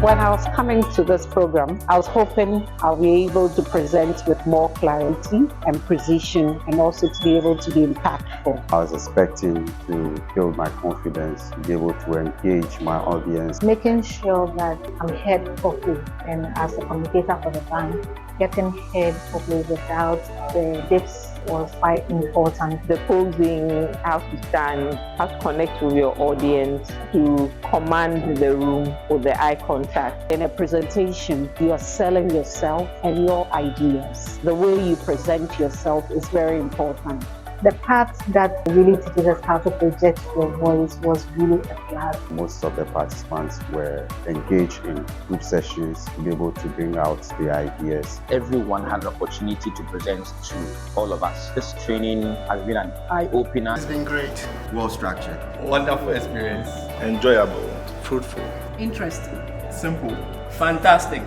When I was coming to this program, I was hoping I'll be able to present with more clarity and precision, and also to be able to be impactful. I was expecting to build my confidence, to be able to engage my audience. Making sure that I'm heard properly, and as a communicator for the bank, getting heard properly without the dips was quite important. The posing, how to stand, how to connect with your audience, to command the room with the eye contact. In a presentation, you are selling yourself and your ideas. The way you present yourself is very important. The part that really teaches us how to project your voice was really a class. Most of the participants were engaged in group sessions to be able to bring out the ideas. Everyone had an opportunity to present to all of us. This training has been an eye-opener. It's been great. Well structured. Wonderful experience. Enjoyable. Fruitful. Interesting. Simple. Fantastic.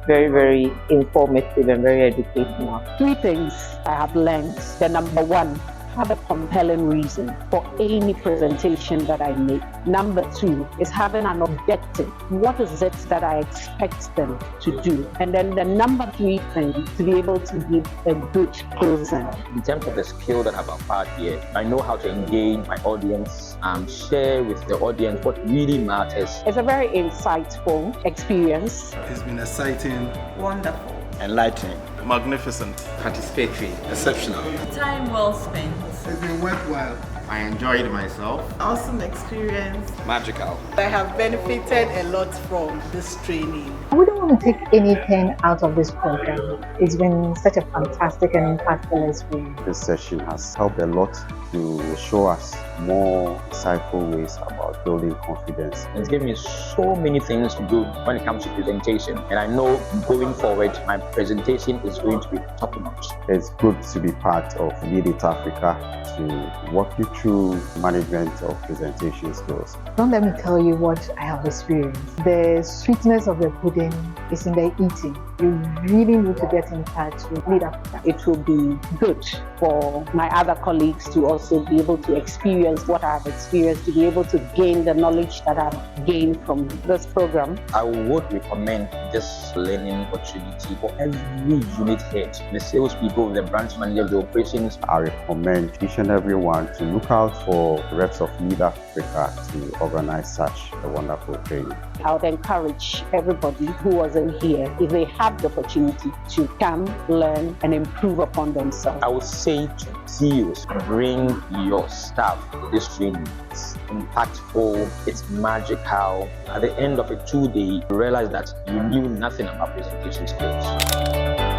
Very, very informative and very educational. 3 things I have learned. The number 1, have a compelling reason for any presentation that I make. Number 2 is having an objective. What is it that I expect them to do? And then the number 3 thing, to be able to give a good closing. In terms of the skill that I've acquired here, I know how to engage my audience and share with the audience what really matters. It's a very insightful experience. It's been exciting. Wonderful. Enlightening. Magnificent. Participatory. Exceptional. Time well spent. It's been worthwhile. I enjoyed myself. Awesome experience. Magical. I have benefited a lot from this training. I wouldn't want to take anything out of this program. It's been such a fantastic and impactful experience. This session has helped a lot to show us more insightful ways about building confidence. It's given me so many things to do when it comes to presentation. And I know going forward, my presentation is going to be top notch. It's good to be part of Lead It Africa to walk you through management of presentation skills. Don't let me tell you what I have experienced. The sweetness of the pudding is in the eating. You really need to get in touch with Lead Africa. It will be good for my other colleagues to also be able to experience what I've experienced, to be able to gain the knowledge that I've gained from this program. I would recommend this learning opportunity for every unit head, the salespeople, the branch managers, the operations. I recommend each and everyone to look out for the reps of Lead Africa to organize such a wonderful training. I would encourage everybody who wasn't here, if they have the opportunity, to come, learn, and improve upon themselves. I would say to CEOs, bring your staff to this training. It's impactful, it's magical. At the end of a 2-day, you realize that you knew nothing about presentation skills.